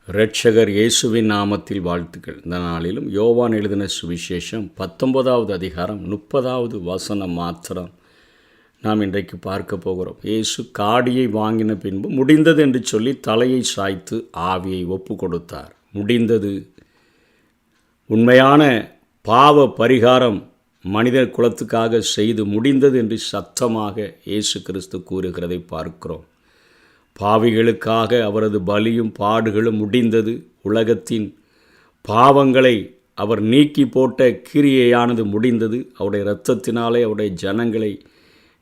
இரட்சகர் இயேசுவின் நாமத்தில் வாழ்த்துக்கள். இந்த நாளிலும் யோவான் எழுதின சுவிசேஷம் 19வது அதிகாரம் 30வது வசனம் மாத்திரம் நாம் இன்றைக்கு பார்க்க போகிறோம். இயேசு காடியை வாங்கின பின்பு முடிந்தது என்று சொல்லி தலையை சாய்த்து ஆவியை ஒப்பு கொடுத்தார். முடிந்தது. உண்மையான பாவ பரிகாரம் மனித குலத்துக்காக செய்து முடிந்தது என்று சத்தமாக இயேசு கிறிஸ்து கூறுகிறதை பார்க்கிறோம். பாவிகளுக்காக அவரது பலியும் பாடுகளும் முடிந்தது. உலகத்தின் பாவங்களை அவர் நீக்கி போட்ட கிரியையானது முடிந்தது. அவருடைய இரத்தத்தினாலே அவருடைய ஜனங்களை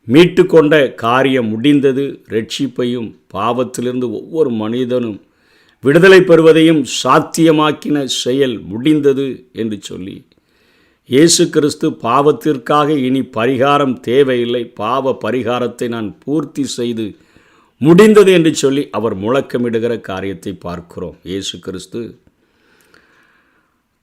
மீட்டு கொண்ட காரியம் முடிந்தது. ரட்சிப்பையும் பாவத்திலிருந்து ஒவ்வொரு மனிதனும் விடுதலை பெறுவதையும் சாத்தியமாக்கின செயல் முடிந்தது என்று சொல்லி இயேசு கிறிஸ்து பாவத்திற்காக இனி பரிகாரம் தேவையில்லை, பாவ பரிகாரத்தை நான் பூர்த்தி செய்து முடிந்தது என்று சொல்லி அவர் முழக்கமிடுகிற காரியத்தை பார்க்கிறோம். இயேசு கிறிஸ்து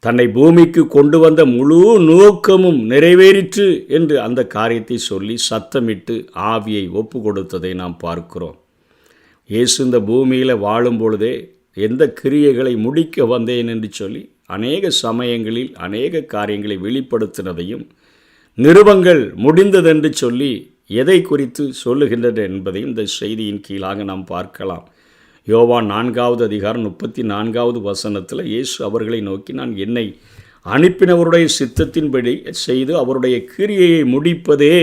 தன்னை பூமிக்கு கொண்டு வந்த முழு நோக்கமும் நிறைவேறிற்று என்று அந்த காரியத்தை சொல்லி சத்தமிட்டு ஆவியை ஒப்பு கொடுத்ததை நாம் பார்க்கிறோம். இயேசு இந்த பூமியில் வாழும் பொழுதே எந்த கிரியைகளை முடிக்க வந்தேன் என்று சொல்லி அநேக சமயங்களில் அநேக காரியங்களை வெளிப்படுத்தினதையும் நிருபங்கள் முடிந்ததென்று சொல்லி எதை குறித்து சொல்லுகின்றது என்பதையும் இந்த செய்தியின் கீழாக நாம் பார்க்கலாம். யோவான் 4வது அதிகாரம் 34வது வசனத்தில் இயேசு அவர்களை நோக்கி, நான் என்னை அனுப்பினவருடைய சித்தத்தின்படி செய்து அவருடைய கிரியையை முடிப்பதே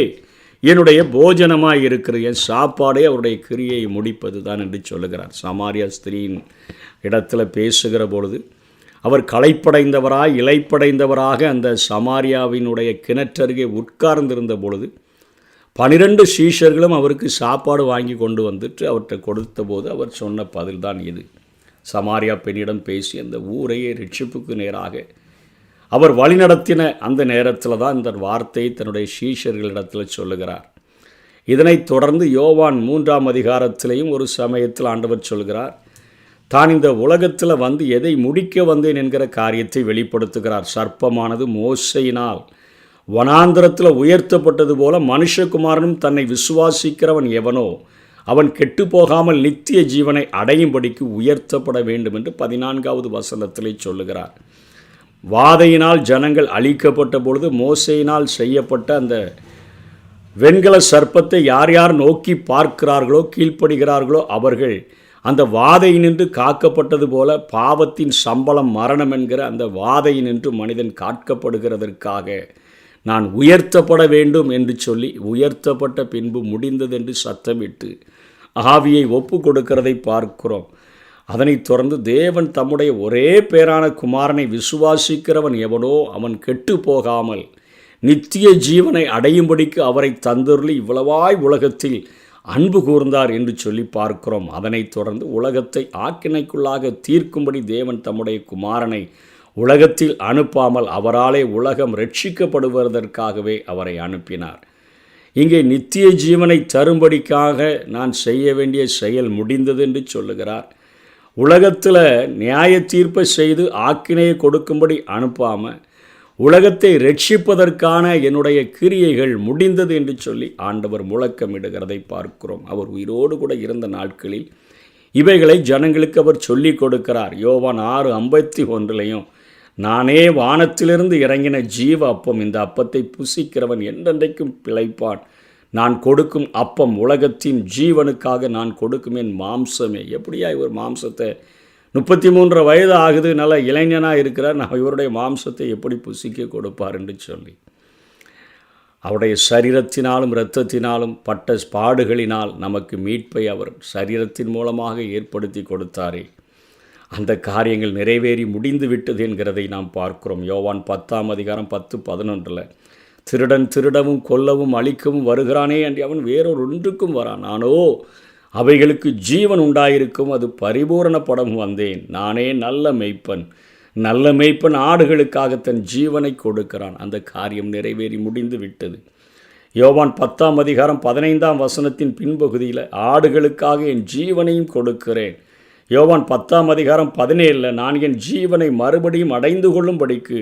என்னுடைய போஜனமாக இருக்கிறது, என் சாப்பாடே அவருடைய கிரியையை முடிப்பது தான் என்று சொல்லுகிறார். சமாரியா ஸ்திரீயின் இடத்துல பேசுகிற பொழுது அவர் களைப்படைந்தவராய் இலைப்படைந்தவராக அந்த சமாரியாவினுடைய கிணற்றருகே உட்கார்ந்திருந்த பொழுது 12 சீஷர்களும் அவருக்கு சாப்பாடு வாங்கி கொண்டு வந்துட்டு அவர்கிட்ட கொடுத்த போது அவர் சொன்ன பதில் தான் இது. சமாரியா பெண்ணிடம் பேசி அந்த ஊரையே ரட்சிப்புக்கு நேராக அவர் வழிநடத்தின அந்த நேரத்தில் தான் இந்த வார்த்தையை தன்னுடைய சீஷர்களிடத்தில் சொல்லுகிறார். இதனைத் தொடர்ந்து யோவான் 3ஆம் அதிகாரத்திலேயும் ஒரு சமயத்தில் ஆண்டவர் சொல்கிறார், தான் இந்த உலகத்தில் வந்து எதை முடிக்க வந்தேன் என்கிற காரியத்தை வெளிப்படுத்துகிறார். சர்ப்பமானது மோசையினால் வனாந்திரத்தில் உயர்த்தப்பட்டது போல மனுஷகுமாரனும் தன்னை விசுவாசிக்கிறவன் எவனோ அவன் கெட்டு போகாமல் நித்திய ஜீவனை அடையும்படிக்கு உயர்த்தப்பட வேண்டும் என்று 14வது வசனத்திலே சொல்லுகிறார். வாதையினால் ஜனங்கள் அழிக்கப்பட்ட பொழுது மோசையினால் செய்யப்பட்ட அந்த வெண்கல சர்ப்பத்தை யார் யார் நோக்கி பார்க்கிறார்களோ கீழ்ப்படுகிறார்களோ அவர்கள் அந்த வாதையினின்று காக்கப்பட்டது போல பாவத்தின் சம்பளம் மரணம் என்கிற அந்த வாதையினின்று மனிதன் காக்கப்படுகிறதற்காக நான் உயர்த்தப்பட வேண்டும் என்று சொல்லி உயர்த்தப்பட்ட பின்பு முடிந்தது என்று சத்தமிட்டு ஆவியை ஒப்பு கொடுக்கிறதை பார்க்கிறோம். அதனைத் தொடர்ந்து தேவன் தம்முடைய ஒரே பேரான குமாரனை விசுவாசிக்கிறவன் எவனோ அவன் கெட்டு போகாமல் நித்திய ஜீவனை அடையும்படிக்கு அவரை தந்தருளி இவ்வளவாய் உலகத்தில் அன்பு கூர்ந்தார் என்று சொல்லி பார்க்கிறோம். அதனைத் தொடர்ந்து உலகத்தை ஆக்கினைக்குள்ளாக தீர்க்கும்படி தேவன் தம்முடைய குமாரனை உலகத்தில் அனுப்பாமல் அவராலே உலகம் ரட்சிக்கப்படுவதற்காகவே அவரை அனுப்பினார். இங்கே நித்திய ஜீவனை தரும்படிக்காக நான் செய்ய வேண்டிய செயல் முடிந்தது என்று சொல்லுகிறார். உலகத்தில் நியாய தீர்ப்பை செய்து ஆக்கினையை கொடுக்கும்படி அனுப்பாமல் உலகத்தை ரட்சிப்பதற்கான என்னுடைய கிரியைகள் முடிந்தது என்று சொல்லி ஆண்டவர் முழக்கமிடுகிறதை பார்க்கிறோம். அவர் உயிரோடு கூட இருந்த நாட்களில் இவைகளை ஜனங்களுக்கு அவர் சொல்லிக் கொடுக்கிறார். யோவான் 6:51 நானே வானத்திலிருந்து இறங்கின ஜீவ அப்பம், இந்த அப்பத்தை புசிக்கிறவன் என்றென்றைக்கும் பிழைப்பான், நான் கொடுக்கும் அப்பம் உலகத்தின் ஜீவனுக்காக நான் கொடுக்கும் என் மாம்சமே. எப்படியா இவர் மாம்சத்தை 33 வயது ஆகுது, நல்ல இளைஞனாக இருக்கிறார், நான் இவருடைய மாம்சத்தை எப்படி புசிக்க கொடுப்பார் என்று சொல்லி அவருடைய சரீரத்தினாலும் இரத்தத்தினாலும் பட்ட பாடுகளினால் நமக்கு மீட்பை அவர் சரீரத்தின் மூலமாக ஏற்படுத்தி கொடுத்தாரே, அந்த காரியங்கள் நிறைவேறி முடிந்து விட்டது என்கிறதை நாம் பார்க்கிறோம். யோவான் 10ஆம் அதிகாரம் 10-11 திருடன் திருடவும் கொல்லவும் அழிக்கவும் வருகிறானே அன்றி அவன் வேறொரு ஒன்றுக்கும் வரான், நானோ அவைகளுக்கு ஜீவன் உண்டாயிருக்கும் அது பரிபூரணப்படவும் வந்தேன். நானே நல்ல மெய்ப்பன் ஆடுகளுக்காக தன் ஜீவனை கொடுக்கிறான். அந்த காரியம் நிறைவேறி முடிந்து விட்டது. யோவான் 10ஆம் அதிகாரம் 15ஆம் வசனத்தின் பின்பகுதியில் ஆடுகளுக்காக என் ஜீவனையும் கொடுக்கிறேன். யோவான் 10ஆம் அதிகாரம் 17 நான் என் ஜீவனை மறுபடியும் அடைந்து கொள்ளும்படிக்கு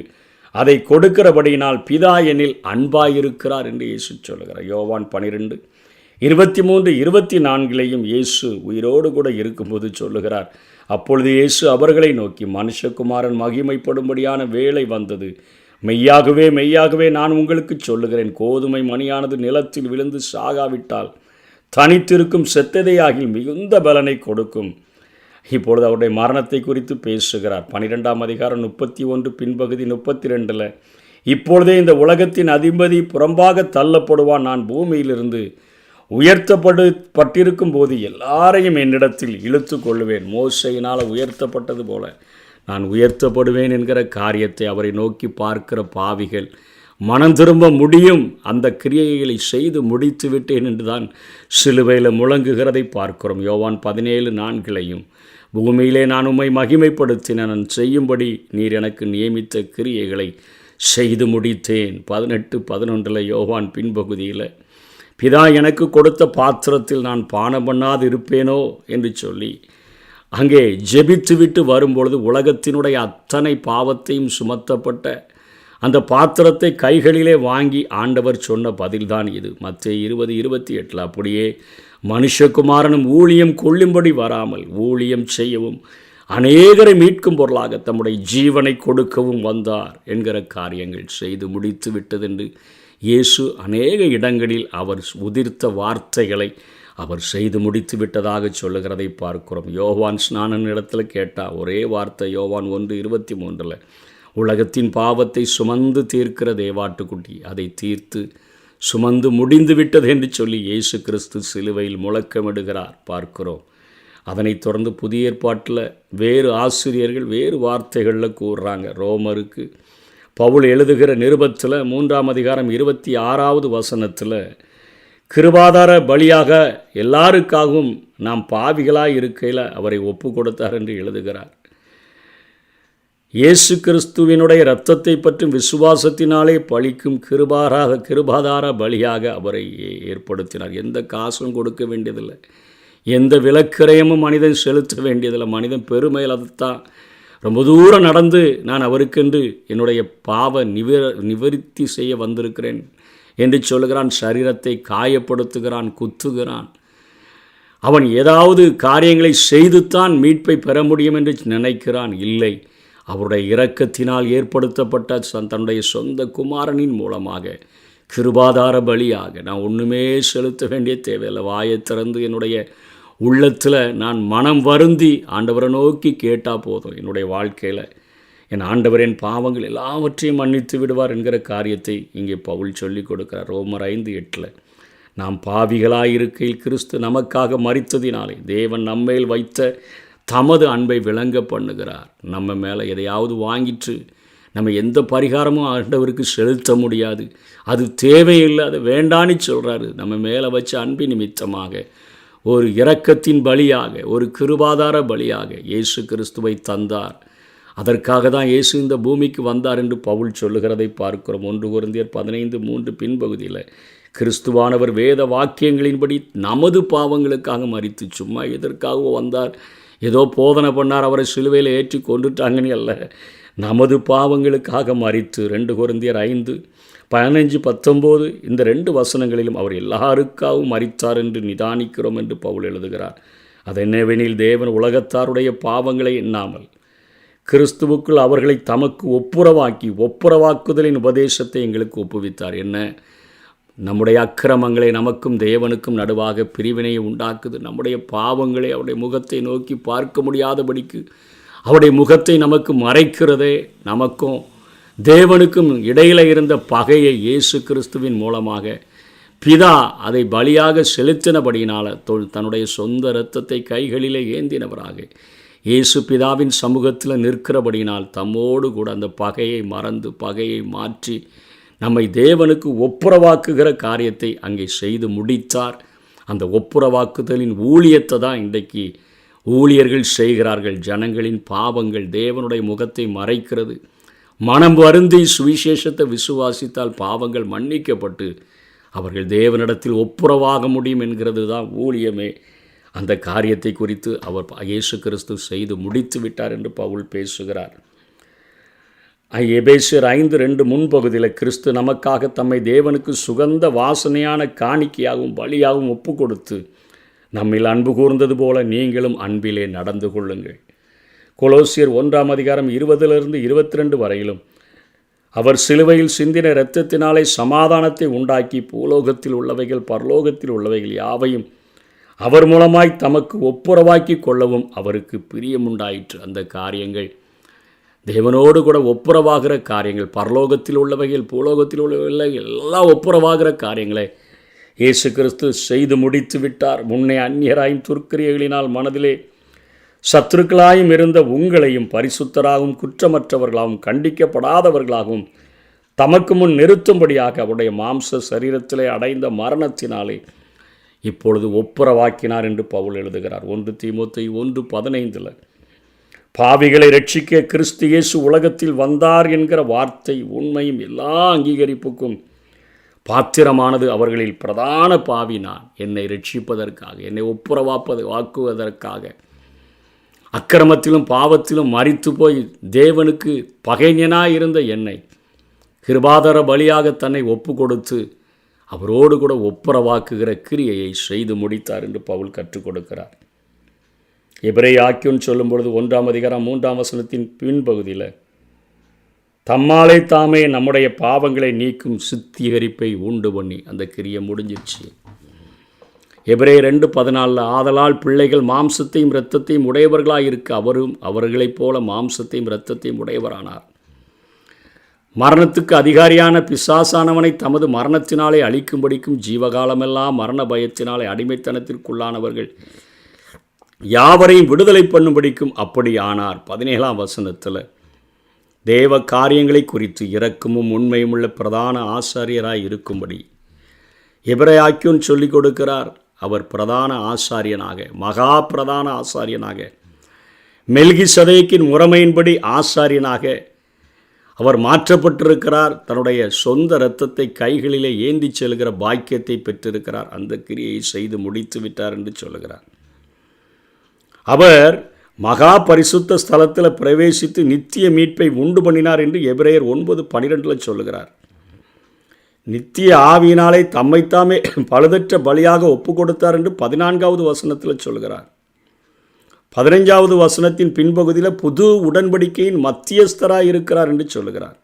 அதை கொடுக்கிறபடியினால் பிதா என்னில் அன்பாயிருக்கிறார் என்று இயேசு சொல்லுகிறார். யோவான் 12:23-24 இயேசு உயிரோடு கூட இருக்கும்போது சொல்லுகிறார், அப்பொழுது இயேசு அவர்களை நோக்கி, மனுஷகுமாரன் மகிமைப்படும்படியான வேளை வந்தது. மெய்யாகவே மெய்யாகவே நான் உங்களுக்கு சொல்லுகிறேன், கோதுமை மணியானது நிலத்தில் விழுந்து சாகாவிட்டால் தனித்திருக்கும், செத்ததையாகில் மிகுந்த பலனை கொடுக்கும். இப்பொழுது அவருடைய மரணத்தை குறித்து பேசுகிறார். 12ஆம் அதிகாரம் 31 பின்பகுதி 32. இப்பொழுதே இந்த உலகத்தின் அதிபதி புறம்பாக தள்ளப்படுவான். நான் பூமியிலிருந்து உயர்த்தப்பட்டிருக்கும் போது எல்லாரையும் என்னிடத்தில் இழுத்து கொள்ளுவேன். மோசையினால் உயர்த்தப்பட்டது போல நான் உயர்த்தப்படுவேன் என்கிற காரியத்தை அவரை நோக்கி பார்க்கிற பாவிகள் மனம் திரும்ப முடியும். அந்த கிரியைகளை செய்து முடித்து விட்டேன் என்று தான் சிலுவையில் முழங்குகிறதை பார்க்கிறோம். யோவான் 17:4 பூமியிலே நான் உம்மை மகிமைப்படுத்தின, நான் செய்யும்படி நீர் எனக்கு நியமித்த கிரியைகளை செய்து முடித்தேன். 18:11 யோவான் பின்பகுதியில், பிதா எனக்கு கொடுத்த பாத்திரத்தில் நான் பானம் பண்ணாது இருப்பேனோ என்று சொல்லி அங்கே ஜெபித்து விட்டு வரும்பொழுது உலகத்தினுடைய அத்தனை பாவத்தையும் சுமத்தப்பட்ட அந்த பாத்திரத்தை கைகளிலே வாங்கி ஆண்டவர் சொன்ன பதில்தான் இது. மத்தேயு 20:28 அப்படியே மனுஷகுமாரனும் ஊழியம் கொள்ளும்படி வராமல் ஊழியம் செய்யவும் அநேகரை மீட்கும் பொருளாக தம்முடைய ஜீவனை கொடுக்கவும் வந்தார் என்கிற காரியங்கள் செய்து முடித்து விட்டதென்று இயேசு அநேக இடங்களில் அவர் உதிர்த்த வார்த்தைகளை அவர் செய்து முடித்து விட்டதாக சொல்லுகிறதை பார்க்கிறோம். யோவான் ஸ்நானன் இடத்துல கேட்டால் ஒரே வார்த்தை, யோவான் 1:23, உலகத்தின் பாவத்தை சுமந்து தீர்க்கிற தேவாட்டுக்குட்டி அதை தீர்த்து சுமந்து முடிந்து விட்டது என்று சொல்லி இயேசு கிறிஸ்து சிலுவையில் முழக்கமிடுகிறார் பார்க்கிறோம். அதனைத் தொடர்ந்து புதிய ஏற்பாட்டில் வேறு ஆசிரியர்கள் வேறு வார்த்தைகளில் கூறுறாங்க. ரோமருக்கு பவுல் எழுதுகிற நிருபத்தில் 3ஆம் அதிகாரம் 26வது வசனத்தில், கிருபாதார பலியாக எல்லாருக்காகவும் நாம் பாவிகளாக இருக்கையில் அவரை ஒப்பு கொடுத்தார் என்று எழுதுகிறார். இயேசு கிறிஸ்துவினுடைய இரத்தத்தை பற்றும் விசுவாசத்தினாலே பலிக்கும் கிருபாதார பலியாக அவரை ஏற்படுத்தினார். எந்த காசும் கொடுக்க வேண்டியதில்லை, எந்த விலக்கிரயமும் மனிதன் செலுத்த வேண்டியதில்லை. மனிதன் பெருமையில் அதைத்தான் ரொம்ப தூரம் நடந்து நான் அவருக்கென்று என்னுடைய பாவ நிவர்த்தி செய்ய வந்திருக்கிறேன் என்று சொல்லுகிறான். சரீரத்தை காயப்படுத்துகிறான், குத்துகிறான். அவன் ஏதாவது காரியங்களை செய்துத்தான் மீட்பை பெற முடியும் என்று நினைக்கிறான். இல்லை, அவருடைய இரக்கத்தினால் ஏற்படுத்தப்பட்ட தன்னுடைய சொந்த குமாரனின் மூலமாக கிருபாதார பலியாக நான் ஒன்றுமே செலுத்த வேண்டிய தேவையில்லை. வாயை திறந்து என்னுடைய உள்ளத்தில் நான் மனம் வருந்தி ஆண்டவரை நோக்கி கேட்டால் போதும், என்னுடைய வாழ்க்கையில் என் ஆண்டவர் என் பாவங்கள் எல்லாவற்றையும் மன்னித்து விடுவார் என்கிற காரியத்தை இங்கே பவுல் சொல்லிக் கொடுக்கிறார். ரோமர் 5:8, நாம் பாவிகளாயிருக்கையில் கிறிஸ்து நமக்காக மரித்ததினாலே தேவன் நம்மேல் வைத்த தமது அன்பை விளங்க பண்ணுகிறார். நம்ம மேலே எதையாவது வாங்கிட்டு நம்ம எந்த பரிகாரமும் ஆண்டவருக்கு செலுத்த முடியாது, அது தேவையில்லை, அது வேண்டான்னு சொல்கிறாரு. நம்ம மேலே வச்ச அன்பின் நிமித்தமாக ஒரு இரக்கத்தின் பலியாக, ஒரு கிருபாதார பலியாக இயேசு கிறிஸ்துவை தந்தார். அதற்காக தான் இயேசு இந்த பூமிக்கு வந்தார் என்று பவுல் சொல்லுகிறதை பார்க்கிறோம். 1 கொரிந்தியர் 15:3 பின்பகுதியில், கிறிஸ்துவானவர் வேத வாக்கியங்களின்படி நமது பாவங்களுக்காக மரித்து சும்மா எதற்காக வந்தார், ஏதோ போதனை பண்ணார், அவரை சிலுவையில் ஏற்றி கொண்டுட்டாங்கன்னு அல்ல, நமது பாவங்களுக்காக மரித்து 2 கொரிந்தியர் 5:15-19 இந்த 2 வசனங்களிலும் அவர் எல்லாருக்காகவும் மரித்தார் என்று நிதானிக்கிறோம் என்று பவுல் எழுதுகிறார். அதென்னவெனில் தேவன் உலகத்தாருடைய பாவங்களை எண்ணாமல் கிறிஸ்துவுக்குள் அவர்களை தமக்கு ஒப்புரவாக்குதலின் உபதேசத்தை எங்களுக்கு ஒப்புவித்தார். என்ன, நம்முடைய அக்கிரமங்களை நமக்கும் தேவனுக்கும் நடுவாக பிரிவினையை உண்டாக்குது. நம்முடைய பாவங்களை அவருடைய முகத்தை நோக்கி பார்க்க முடியாதபடிக்கு அவருடைய முகத்தை நமக்கு மறைக்கிறதே. நமக்கும் தேவனுக்கும் இடையில் இருந்த பகையை இயேசு கிறிஸ்துவின் மூலமாக பிதா அதை பலியாக செலுத்தினபடியினால் தன்னுடைய சொந்த இரத்தத்தை கைகளிலே ஏந்தினவராக இயேசு பிதாவின் சமூகத்தில் நிற்கிறபடியினால் தம்மோடு கூட அந்த பகையை மறந்து பகையை மாற்றி நம்மை தேவனுக்கு ஒப்புரவாக்குகிற காரியத்தை அங்கே செய்து முடித்தார். அந்த ஒப்புரவாக்குதலின் ஊழியத்தை தான் இன்றைக்கு ஊழியர்கள் செய்கிறார்கள். ஜனங்களின் பாவங்கள் தேவனுடைய முகத்தை மறைக்கிறது. மனம் வருந்தி சுவிசேஷத்தை விசுவாசித்தால் பாவங்கள் மன்னிக்கப்பட்டு அவர்கள் தேவனிடத்தில் ஒப்புரவாக முடியும் என்கிறது தான் ஊழியமே. அந்த காரியத்தை குறித்து அவர் இயேசு கிறிஸ்து செய்து முடித்து விட்டார் என்று பவுல் பேசுகிறார். எபேசியர் 5:2 முன்பகுதியில், கிறிஸ்து நமக்காக தம்மை தேவனுக்கு சுகந்த வாசனையான காணிக்கையாகவும் பலியாகவும் ஒப்பு கொடுத்து நம்மில் அன்பு கூர்ந்தது போல நீங்களும் அன்பிலே நடந்து கொள்ளுங்கள். கொலோசியர் 1:20-22 வரையிலும் அவர் சிலுவையில் சிந்தின இரத்தத்தினாலே சமாதானத்தை உண்டாக்கி பூலோகத்தில் உள்ளவைகள் பரலோகத்தில் உள்ளவைகள் யாவையும் அவர் மூலமாய் தமக்கு ஒப்புரவாக்கி கொள்ளவும் அவருக்கு பிரியமுண்டாயிற்று. அந்த காரியங்கள் தேவனோடு கூட ஒப்புரவாகிற காரியங்கள், பரலோகத்தில் உள்ளவைகள் பூலோகத்தில் உள்ளவைகள் எல்லாம் ஒப்புரவாகிற காரியங்களை இயேசு கிறிஸ்து செய்து முடித்து விட்டார். முன்னே அந்நியராயும் துர்க்கிரியர்களினால் மனதிலே சத்துருக்களாயும் இருந்த உங்களையும் பரிசுத்தராகவும் குற்றமற்றவர்களாகவும் கண்டிக்கப்படாதவர்களாகவும் தமக்கு முன் நிறுத்தும்படியாக அவருடைய மாம்ச சரீரத்திலே அடைந்த மரணத்தினாலே இப்பொழுது ஒப்புரவாக்கினார் என்று பவுல் எழுதுகிறார். 1 தீமோத்தேயு 1:15 பாவிகளை ரட்சிக்க கிறிஸ்து இயேசு உலகத்தில் வந்தார் என்கிற வார்த்தை உண்மையும் எல்லா அங்கீகரிப்புக்கும் பாத்திரமானது. அவர்களில் பிரதான பாவி நான், என்னை ரட்சிப்பதற்காக, என்னை வாக்குவதற்காக, அக்கிரமத்திலும் பாவத்திலும் மரித்து போய் தேவனுக்கு பகைஞனாயிருந்த என்னை கிருபாதார பலியாக தன்னை ஒப்பு கொடுத்து அவரோடு கூட ஒப்புரவாக்குகிற கிரியையை செய்து முடித்தார் என்று பவுல் கற்றுக் கொடுக்கிறார். எபிரேயாக்கியோன் சொல்லும் பொழுது 1:3 பின்பகுதியில் தம்மாலே தாமே நம்முடைய பாவங்களை நீக்கும் சுத்திகரிப்பை உண்டு பண்ணி அந்த கிரியை முடிஞ்சிருச்சு. எபிரேயர் 2:14 ஆதலால் பிள்ளைகள் மாம்சத்தையும் இரத்தத்தையும் உடையவர்களாக இருக்க அவரும் அவர்களைப் போல மாம்சத்தையும் இரத்தத்தையும் உடையவரானார். மரணத்துக்கு அதிகாரியான பிசாசானவனை தமது மரணத்தினாலே அழிக்கும்படிக்கும் ஜீவகாலமெல்லாம் மரண பயத்தினாலே அடிமைத்தனத்திற்குள்ளானவர்கள் யாவரையும் விடுதலை பண்ணும்படிக்கும் அப்படி ஆனார். 17 தேவ காரியங்களை குறித்து இரக்கமும் உண்மையும் உள்ள பிரதான ஆசாரியராய் இருக்கும்படி எபிரேயாக்கியோன் சொல்லிக் கொடுக்கிறார். அவர் பிரதான ஆசாரியனாக, மகா பிரதான ஆசாரியனாக, மெல்கிசதேக்கின் முறைமையின்படி ஆசாரியனாக அவர் மாற்றப்பட்டிருக்கிறார். தன்னுடைய சொந்த இரத்தத்தை கைகளிலே ஏந்தி செல்கிற பாக்கியத்தை பெற்றிருக்கிறார். அந்த கிரியை செய்து முடித்து விட்டார் என்று சொல்லுகிறார். அவர் மகா பரிசுத்த ஸ்தலத்தில் பிரவேசித்து நித்திய மீட்பை உண்டு பண்ணினார் என்று எபிரேயர் 9:12 சொல்லுகிறார். நித்திய ஆவியினாலே தம்மைத்தாமே பழுதற்ற பலியாக ஒப்பு கொடுத்தார் என்று 14 சொல்கிறார். 15 பின்பகுதியில் புது உடன்படிக்கையின் மத்தியஸ்தராக இருக்கிறார் என்று சொல்லுகிறார்.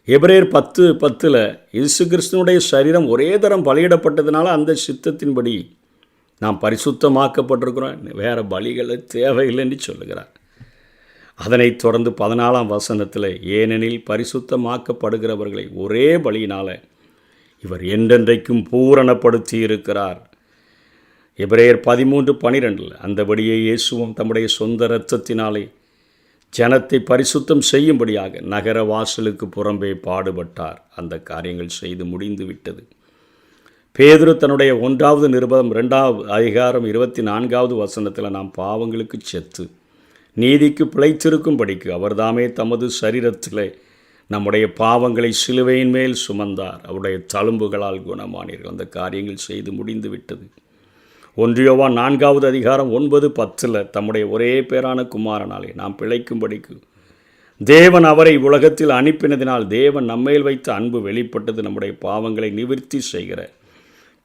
எபிரேயர் 10:10 இயேசு கிறிஸ்துனுடைய சரீரம் ஒரே தரம் பலியிடப்பட்டதுனால அந்த சித்தத்தின்படி நாம் பரிசுத்தமாக்கப்பட்டிருக்கிறோம், வேறு பலிகளை தேவையில்லை என்று சொல்லுகிறார். அதனைத் தொடர்ந்து 14 ஏனெனில் பரிசுத்தமாக்கப்படுகிறவர்களை ஒரே பலியினால் இவர் என்றென்றைக்கும் பூரணப்படுத்தி இருக்கிறார். எபிரேயர் 13:12 அந்தபடியே இயேசுவும் தம்முடைய சொந்த இரத்தத்தினாலே ஜனத்தை பரிசுத்தம் செய்யும்படியாக நகர வாசலுக்கு புறம்பே பாடுபட்டார். அந்த காரியங்கள் செய்து முடிந்து விட்டது. பேதுரு தன்னுடைய 1வது நிருபம் 2:24 நாம் பாவங்களுக்கு செத்து நீதிக்கு பிழைத்திருக்கும்படிக்கு அவர்தாமே தமது சரீரத்திலே நம்முடைய பாவங்களை சிலுவையின் மேல் சுமந்தார், அவருடைய தழும்புகளால் குணமானீர்கள். அந்த காரியங்கள் செய்து முடிந்து விட்டது. 1 யோவான் 4:9-10 தம்முடைய ஒரே பேரான குமாரனாலே நாம் பிழைக்கும்படிக்கு தேவன் அவரை உலகத்தில் அனுப்பினதினால் தேவன் நம்மேல் வைத்த அன்பு வெளிப்பட்டது. நம்முடைய பாவங்களை நிவர்த்தி செய்கிற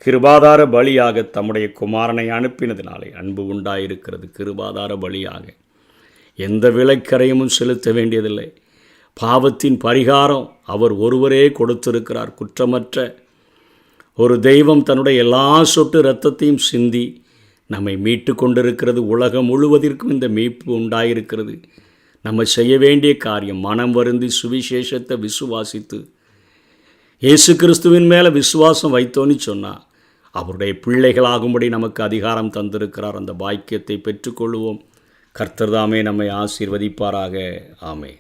கிருபாதார பலியாக தம்முடைய குமாரனை அனுப்பினதினாலே அன்பு உண்டாயிருக்கிறது. கிருபாதார பலியாக எந்த விலைக்கரையமும் செலுத்த வேண்டியதில்லை. பாவத்தின் பரிகாரம் அவர் ஒருவரே கொடுத்திருக்கிறார். குற்றமற்ற ஒரு தெய்வம் தன்னுடைய எல்லா சொட்டு இரத்தத்தையும் சிந்தி நம்மை மீட்டு கொண்டிருக்கிறது. உலகம் முழுவதற்கும் இந்த மீட்பு உண்டாயிருக்கிறது. நம்ம செய்ய வேண்டிய காரியம் மனம் வருந்தி சுவிசேஷத்தை விசுவாசித்து இயேசு கிறிஸ்துவின் மேலே விசுவாசம் வைத்தோன்னு சொன்னால் அவருடைய பிள்ளைகளாகும்படி நமக்கு அதிகாரம் தந்திருக்கிறார். அந்த பாக்கியத்தை பெற்றுக்கொள்வோம். கர்த்தர் தாமே நம்மை ஆசீர்வதிப்பாராக. ஆமென்.